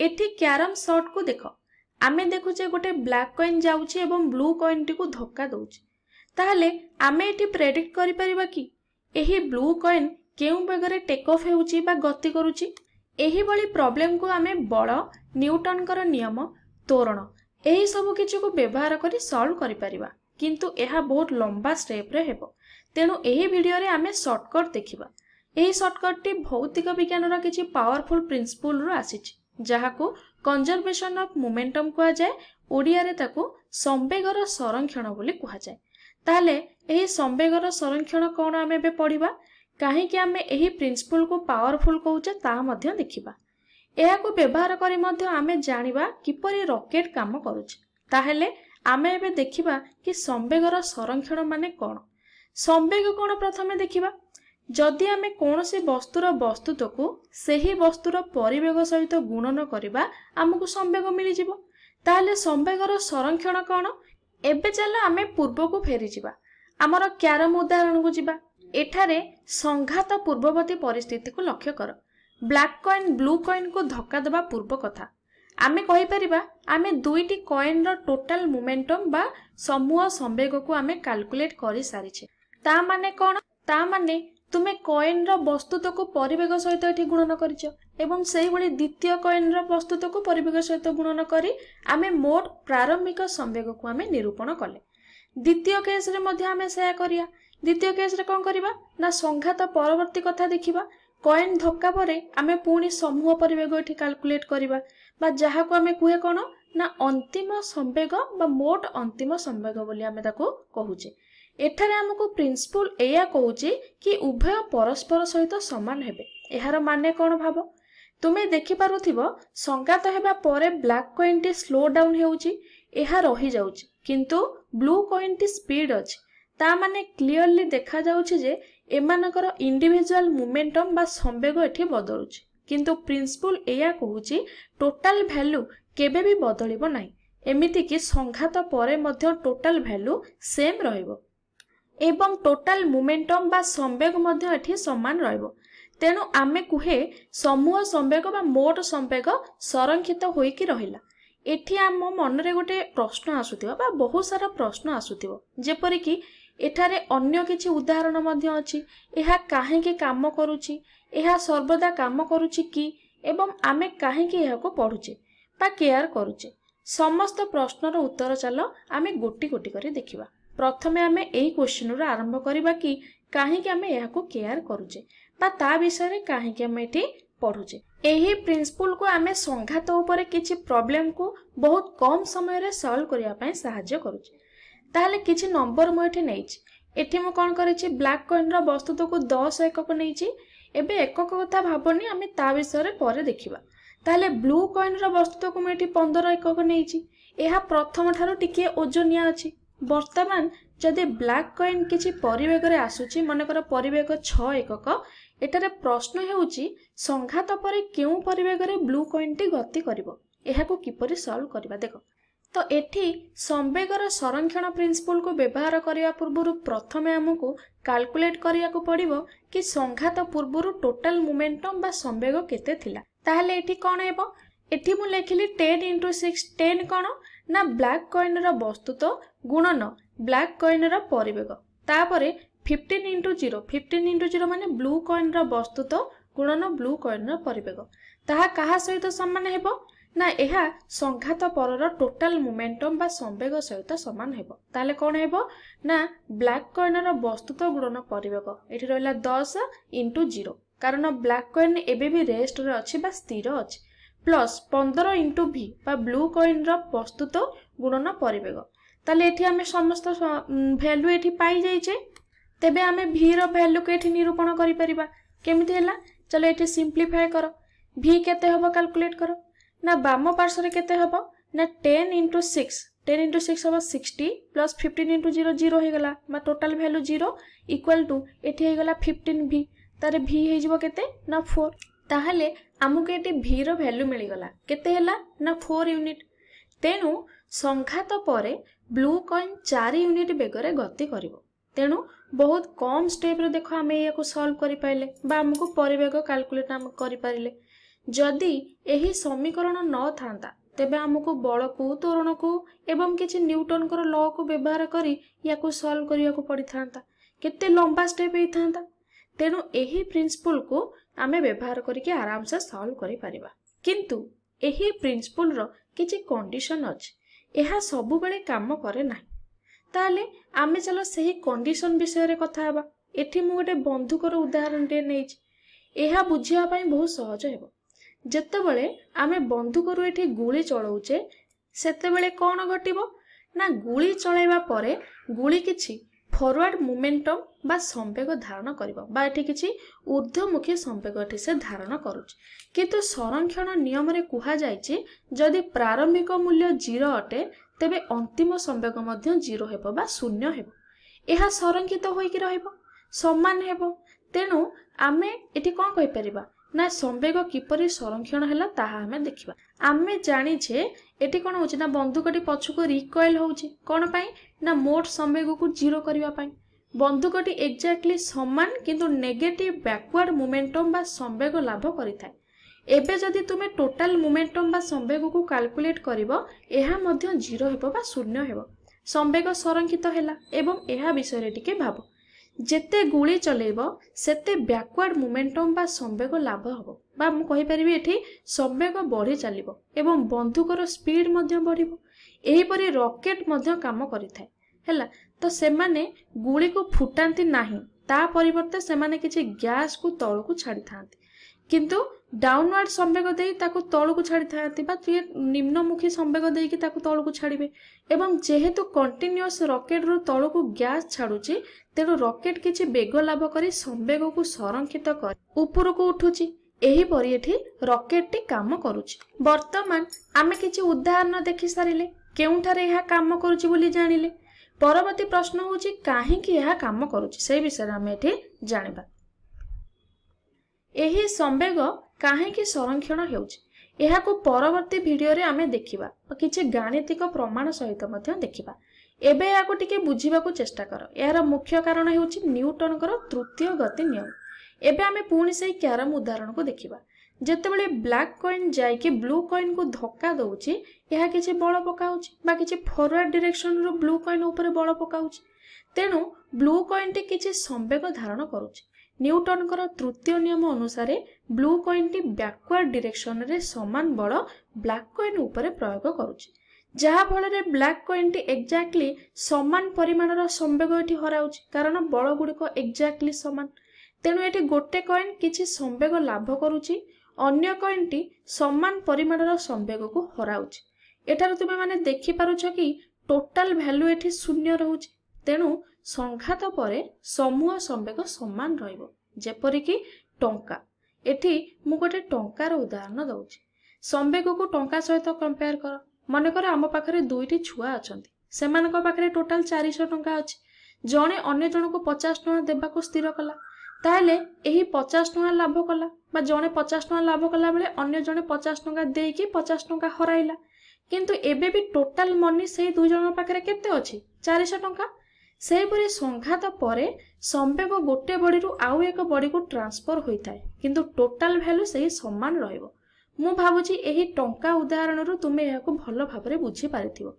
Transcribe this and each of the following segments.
एठी क्यारम शॉट को देख आमे देखुचे गोटे ब्लैक कॉइन जाउची एवं ब्लू कॉइन टी को धक्का दउची ताहले आमे एठी प्रेडिक्ट करि परिबा कि एही ब्लू कॉइन केउ बेगरे टेक ऑफ हेउची बा गति करूची। एही बळी प्रॉब्लम को आमे बळ न्यूटन कर नियम त्वरण एही सब किछि को व्यवहार करी सॉल्व करि परिबा किंतु एहा बहुत लंबा स्टेप रे हेबो। तेनु एही वीडियो रे आमे शॉर्टकट देखिबा। एही शॉर्टकट टी भौतिक विज्ञान रा किछि पावरफुल प्रिंसिपल रो आसीछि जहाको कंजर्वेशन ऑफ मोमेंटम कुआ जाय। ओडिया रे ताको संवेगर संरक्षण बोली कुआ जाय। ताले एही संवेगर संरक्षण कोन आमे बे पढिबा काहे कि आमे एही प्रिंसिपल को पावरफुल कहूचे ता मध्य देखिबा। एहा को व्यवहार करी मध्य आमे जानिबा किपरि रॉकेट काम करूचे। ताहेले आमे एबे देखिबा कि संवेगर संरक्षण माने कोन। संवेग कोन प्रथमे देखिबा। जदि आमे कोनोसी वस्तुर वस्तुत्व को सेही वस्तुर परिवेग सहित गुणन करिबा हमकु संवेग मिलि जिवो। ताले संवेगर संरक्षण कोन। एबे चलो आमे पूर्व को फेरी जिबा। हमर क्यारम उदाहरण को जिबा। एठारे संघात पूर्ववर्ती परिस्थिति को लक्ष्य कर। ब्लैक कॉइन ब्लू कॉइन को धक्का देबा पूर्व कथा आमे कहि परिबा आमे दुईटी कॉइन रो टोटल मोमेंटम बा समूह संवेग को आमे कैलकुलेट करि सारिछे। ता माने कोन। ता माने तुमे कॉइन रो वस्तुत्व को परिवेग सहित एठी गुणन करिछो एवं सेही भली द्वितीय कॉइन रो वस्तुत्व को परिवेग सहित गुणन करी आमे मोट प्रारंभिक संवेग को आमे निरूपण कले। द्वितीय केस रे मध्ये आमे सेया करिया। द्वितीय केस रे कोन करिबा ना संघात परवर्ती कथा देखिबा। कॉइन धक्का परे आमे पुणी समूह परिवेग एठी कैलकुलेट करिबा बा जहा को आमे कुहे कोन ना अंतिम संवेग बा मोट अंतिम संवेग बोली आमे ताको कहूचे। एठारे हमको प्रिंसिपल एया कहूचे कि उभय परस्पर सहित समान हेबे। एहार माने कोन भाबो। तुमे देखि पारुथिबो संघात हेबा परे ब्लैक कॉइन टी स्लो डाउन हेउची एहा रही जाउची किंतु ब्लू कॉइन टी स्पीड अछि। ता माने क्लियरली देखा जाउची जे एमानकर इंडिविजुअल मोमेंटम बा संवेग एठी बदलुची किंतु प्रिंसिपल एया कहूची टोटल वैल्यू केबे भी बदलिबो नाही। एमिति कि संघात परे मध्ये टोटल वैल्यू सेम रहइबो एवं टोटल मोमेंटम बा संवेग मध्ये एठी समान रहइबो। तेनु आमे कुहे समूह संवेग बा मोट संवेग संरक्षित होई कि रहिला। एठी आम मन रे गोटे प्रश्न आसुथिबो बा बहुत सारा प्रश्न आसुथिबो जेपरि कि एठारे अन्य किछि उदाहरण मध्ये अछि। एहा काहे के काम करूछि। एहा सर्वदा काम करूछि कि एवं आमे काहे के एहा को पढुचे बा केयर करूचे। समस्त प्रश्नर उत्तर चलो आमे गोटी गोटी करी देखिबा। प्रथमे आमे एही क्वेश्चन रो आरंभ करिबा कि काहे के आमे एहा को केयर करूचे बा ता विषय रे काहे के आमे एठी पढुचे। एही प्रिंसिपल को आमे संघात ऊपर किछि प्रॉब्लम को बहुत कम समय रे सॉल्व करिया पय सहाय्य करूचे। ताहले किछि नंबर म एठी नैछि। एठी म कोन करिछि ब्लैक कॉइन रो वस्तुत्व को 10 एकक नैछि। एबे एकक कथा भाबनी आमे ता विषय रे परे देखिबा। ताहले ब्लू कॉइन रो वस्तुत्व को म एठी 15 एकक नैछि। एहा प्रथम ठारो टिके ओजनिया अछि। वर्तमान जदि ब्लैक कॉइन किछि परिवेग रे आसुछि मनकर परिवेग 6 एकक एटारे प्रश्न हेउछि संघात परे केउ परिवेग रे ब्लू कॉइन टी गति करिवो। एहा को किपरि सॉल्व करिबा देखो। तो एठी संवेगर संरक्षण प्रिंसिपल को व्यवहार करिया पूर्वरु प्रथमे हमकु कैलकुलेट करिया को पड़िबो कि संघात पूर्वरु टोटल मोमेंटम बा संवेग केते थिला। ताहले एठी कोन हेबो। एठी मु लेखिली 10 * 6 10 कोन ना ब्लैक कॉइन रो वस्तुत्व गुणन ब्लैक कॉइन रो परिवेग तापरे 15 * 0 15 * 0 माने ब्लू कॉइन रो वस्तुत्व गुणन ब्लू कॉइन रो परिवेग ताहा काहा सहित समान हेबो ना एहा संघात परर टोटल मोमेंटम बा संवेग सहित समान हेबो। ताले कोन हेबो ना ब्लैक कॉइन रो वस्तुत्व गुणन परिवेग एठी रहला 10 * 0 कारण ब्लैक कॉइन एबे भी रेस्ट रे अछि बा स्थिर अछि प्लस 15 * v बा ब्लू कॉइन रो वस्तुत्व गुणन परिवेग। ताले एठी हमें समस्त वैल्यू एठी पाई जाइछे। तेबे हमें v रो वैल्यू के एठी निरूपण करि परिबा केमिति हैला। चलो एठी सिंपलीफाई करो। v केते हबो कैलकुलेट करो ना बाम पार्श्व रे केते हबो ना 10 * 6 10 * 6 हबो 60 प्लस 15 * 0 0 हे गला मा टोटल वैल्यू 0 इक्वल टू एठी हे गला 15v तारे v हे जिवो केते ना 4। ताहले हमकु एठी v रो वैल्यू मिली गला केते हैला ना 4 यूनिट। तेनु संघात परे ब्लू कॉइन 4 यूनिट बेगरे गति करिवो। तेनु बहुत कम स्टेप रे देखो हमें या को सॉल्व करि पाइले बा हमकु परिवेग कैलकुलेट हम करि पारिले। जदि एही समीकरण न थांता तेबे हमको बल को त्वरण को एवं किछि न्यूटन कर लॉ को व्यवहार करी याको सॉल्व करिया को पड़ी थांता केते लंबा स्टेप हेई थांता। तेणु एही प्रिंसिपल को आमे व्यवहार करके आराम से सॉल्व करि परिबा। किंतु एही प्रिंसिपल रो किछि कंडीशन अछि, एहा सबु बेले काम करे नाही। ताले आमे चलो सही कंडीशन विषय रे कथा हेबा। एठी मु गोटे बंधुकर उदाहरण टे नेछि, एहा बुझिया पई बहुत सहज हेबो। जेतेबेले आमे बंधुकरू एठी गुली चलाउचे सेतेबेले कोन घटिबो ना गुली चलाइबा परे गुली किछि फॉरवर्ड मोमेंटम बा संवेग धारण करिबो बा एठी किछि ऊर्ध्वमुखी संवेग एठी से धारण करूछ। किंतु संरक्षण नियम रे कुहा जायछि जदि प्रारंभिक मूल्य 0 अटे तेबे अंतिम संवेग मध्य 0 हेबो बा शून्य हेबो। एहा संरक्षित होई कि रहइबो समान हेबो। तेणु आमे एठी कोन कहि परिबा ना संवेग किपरि संरक्षण हैला ताहा हमें देखिबा। आमे जानि छे एठी कोन होछि ना बंदूकटी पछुको रिकॉइल होछि कोन पई ना मोट संवेग को 0 करिवा पई। बंदूकटी एक्जेक्टली समान किंतु नेगेटिव बैकवर्ड मोमेंटम बा संवेग लाभ करिथाय। एबे जदि तुमे टोटल मोमेंटम बा संवेग को कैलकुलेट करिवो एहा मध्य 0 हेबो बा शून्य हेबो। संवेग संरक्षित हैला एवं एहा विषय रे टिके भाबो। जेते गुली चलेबो सेते बैकवर्ड मोमेंटम बा संवेग लाभ हबो बा मु कहि परिबी एठी संवेग बढ़ी चलिबो एवं बंदूकर स्पीड मध्य बढ़िबो। एही परि रॉकेट मध्य काम करिथाय हैला। तो सेमाने गुली को फुटांती नाही, ता परिवर्ते सेमाने किछि गैस को तळ को छाडी थांती किंतु डाउनवर्ड संवेग देई ताको तळ को छाडी थांती बा निम्नमुखी संवेग देई कि ताको तळ को छाडीबे। एवं जेहेतु कंटीन्यूअस रॉकेट रो तळ को गैस छाडुची तेणु रॉकेट किछि बेग लाभ करी संवेग को संरक्षित कर ऊपर को उठुची। एही परि एठी रॉकेट टी काम करूची। वर्तमान आमे किछि उदाहरण देखि सारिले केउठारे एहा काम करूची बोली जानिले। परवर्ती प्रश्न होची काहे कि एहा काम करूची से विषय आमे एठी जानिबा। एही संवेग काहे कि संरक्षण हेउची एहा को परवर्ती वीडियो रे आमे देखिबा किछि गाणितिक प्रमाण सहित मध्य देखिबा। एबे या को टिके बुझिबा को चेष्टा करो। यार मुख्य कारण हेउची न्यूटन कर तृतीय गति नियम। एबे आमे पुणी से कैरम उदाहरण को देखिबा। जेतेबेले ब्लैक कॉइन जाय कि ब्लू कॉइन को धक्का दउची एहा किछि बळ पकाउची बा किछि फॉरवर्ड डायरेक्शन रो ब्लू कॉइन ऊपर बळ पकाउची। तेनु ब्लू कॉइन टी किछि संवेग धारण करूची। न्यूटन कर तृतीय नियम अनुसार blue coin T backward direction रे समान बळ ब्लैक कॉइन ऊपर प्रयोग करूची, जहा फल रे ब्लैक कॉइन टी एक्जेक्टली समान परिमाणर संवेग एठी हराउची कारण बळ गुडिक एक्जेक्टली समान। तेणु एठी गोटे कॉइन किछि संवेग लाभ करूची, अन्य कॉइन टी समान परिमाणर संवेग को हराउची। एठार तुमे माने देखि पारुछ कि टोटल वैल्यू एठी शून्य रहउची। तेणु संघात परे समूह संवेग समान रहइबो। जेपरि कि टंका, एठी मु गोटे टंकार उदाहरण दउची। संवेग को टंका सहित कंपेयर कर। मन कर आम पाखरे दुईटी छुआ अछंती, सेमानक पाखरे टोटल 400 टंका अछि। जणे अन्य जण को 50 टंका देबा को स्थिर कला, ताले एही 50 टंका लाभ कला बा जणे 50 टंका लाभ कला बेले अन्य जणे 50 टंका देकी 50 टंका हराइला। किंतु एबे भी टोटल मनी सेही दुई जण पाखरे केते अछि 400 टंका। सेहीपरि संघात परे संवेग गोटे बॉडी रु आउ एक बॉडी को ट्रांसफर होइथाय किंतु टोटल वैल्यू सेही समान रहइबो। मु भाबुची एही टंका उदाहरण रु तुमे याको भलो भाबरे बुझी पारिथिबो।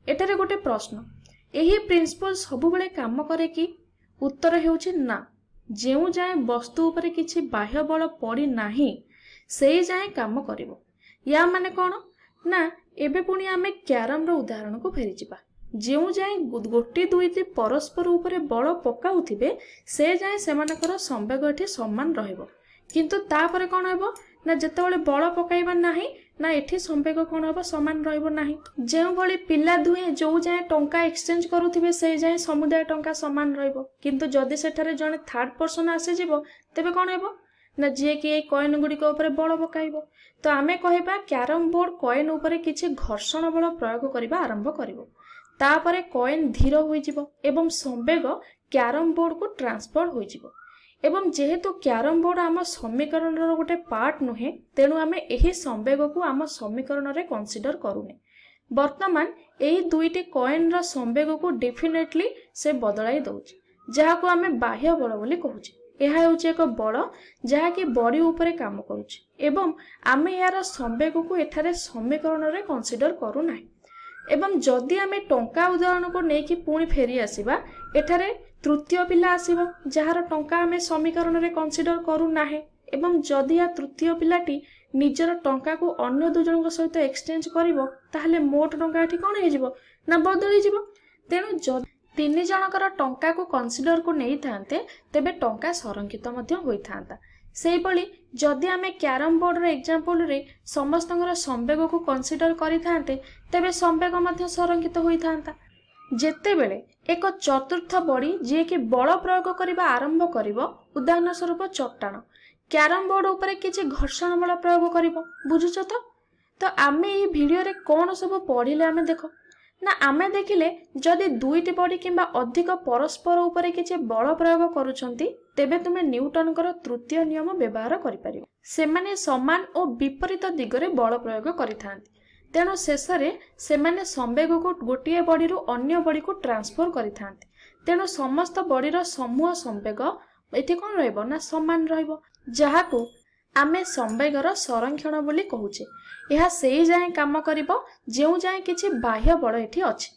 एटारे गोटे प्रश्न, एही प्रिंसिपल सबु बेले काम करे कि? उत्तर हेउची ना। जेउ जाए वस्तु उपरे किछि बाह्य बल पड़ी नाही सेही जाए काम करिवो। या माने कोन ना एबे पुणी आमे कैरम रो उदाहरण को फेरी जिबा। जेउ जाए गोटी दुईटी परस्पर उपरे बल पकाउथिबे से जाए सेमानकर संवेग एठी समान रहइबो। किंतु तापरे कोन हेबो ना जेतेबेले बल पकाइबा नाही ना एठी संवेग कोन हेबो समान रहइबो नाही। जेउ भली पिला दुए जो जाए टंका एक्सचेंज करूथिबे से जाए समुदाय टंका समान रहइबो। किंतु जदि सेठारे जने थर्ड पर्सन आसे जिवो तेबे कोन हेबो ना जे कि ए कॉइन गुडी को ऊपर बल पकाइबो। तो आमे कहबा कैरम बोर्ड कॉइन ऊपर किछि घर्षण बल प्रयोग करिबा आरंभ करिवो। तापरे कॉइन धीर होई जिवो एवं संवेग कैरम बोर्ड को ट्रांसफर होई जिवो। एवं जेहेतु कैरम बोर्ड आम समीकरण रो गोटे पार्ट नुहे तेणु आमे एही संवेग को आम समीकरण रे कंसीडर करूने। वर्तमान एही दुईटी कॉइन रो संवेग को डेफिनेटली से बदलाई दउची, जहा को आमे बाह्य बल बोली कहूची। ଏହା ହେଉଛି ଏକ ବଳ ଯାହାକି ବଡି ଉପରେ କାମ କରୁଛି ଏବଂ ଆମେ ଏହାର ସମ୍ବେଗକୁ ଏଠାରେ ସମୀକରଣରେ କନସିଡର କରୁନାହିଁ। ଏବଂ ଯଦି ଆମେ ଟଙ୍କା ଉଦାହରଣକୁ ନେଇକି ପୁଣି ଫେରି ଆସିବା, ଏଠାରେ ତୃତୀୟ ପିଲା ଆସିବ ଯାହାର ଟଙ୍କା ଆମେ ସମୀକରଣରେ କନସିଡର କରୁନାहे ଏବଂ ଯଦି या ତୃତୀୟ ପିଲାଟି ନିଜର ଟଙ୍କାକୁ ଅନ୍ୟ ଦୁଇ ଜଣଙ୍କ ସହିତ ଏକ୍ସଚେଞ୍ଜ କରିବ ତାହେଲେ ମୋଟ ଟଙ୍କା ଏଠି କ'ଣ ହେଇଯିବ ନା ବଦଳିଯିବ। ତେଣୁ ଯଦି ତିନି ଜଣଙ୍କର ଟଙ୍କାକୁ କନସିଡରକୁ ନେଇଥାନ୍ତେ ତେବେ ଟଙ୍କା ସଂରକ୍ଷିତ ମଧ୍ୟ ହୋଇଥାନ୍ତା। ସେଇଭଳି ଯଦି ଆମେ କ୍ୟାରମ ବୋର୍ଡର ଏକ୍ଜାମ୍ପଲରେ ସମସ୍ତଙ୍କର ସମ୍ବେଗକୁ କନସିଡର କରିଥାନ୍ତେ ତେବେ ସମ୍ବେଗ ମଧ୍ୟ ସଂରକ୍ଷିତ ହୋଇଥାନ୍ତା। ଯେତେବେଳେ ଏକ ଚତୁର୍ଥ ବଡି ଯିଏକି ବଳ ପ୍ରୟୋଗ କରିବା ଆରମ୍ଭ କରିବ, ଉଦାହରଣ ସ୍ୱରୂପ ଚଟାଣ କ୍ୟାରମ ବୋର୍ଡ ଉପରେ କିଛି ଘର୍ଷଣ ବଳ ପ୍ରୟୋଗ କରିବ, ବୁଝୁଛ ତ ଆମେ ଏହି ଭିଡିଓରେ କ'ଣ ସବୁ ପଢିଲେ ଆମେ ଦେଖ ନା ଆମେ ଦେଖିଲେ ଯଦି ଦୁଇଟି ବଡି କିମ୍ବା ଅଧିକ ପରସ୍ପର ଉପରେ କିଛି ବଳ ପ୍ରୟୋଗ କରୁଛନ୍ତି ତେବେ ତୁମେ ନ୍ୟୁଟନଙ୍କର ତୃତୀୟ ନିୟମ ବ୍ୟବହାର କରିପାରିବ। ସେମାନେ ସମାନ ଓ ବିପରୀତ ଦିଗରେ ବଳ ପ୍ରୟୋଗ କରିଥାନ୍ତି, ତେଣୁ ଶେଷରେ ସେମାନେ ସମ୍ବେଗକୁ ଗୋଟିଏ ବଡିରୁ ଅନ୍ୟ ବଡିକୁ ଟ୍ରାନ୍ସଫର କରିଥାନ୍ତି। ତେଣୁ ସମସ୍ତ ବଡିର ସମୂହ ସମ୍ବେଗ ଏଠି କ'ଣ ରହିବ ନା ସମାନ ରହିବ, ଯାହାକୁ ଆମେ ସମ୍ବେଗର ସଂରକ୍ଷଣ ବୋଲି କହୁଛେ। ଏହା ସେଇ ଯାଏଁ କାମ କରିବ ଯେଉଁ ଯାଏଁ କିଛି ବାହ୍ୟ ବଳ ଏଠି ଅଛି।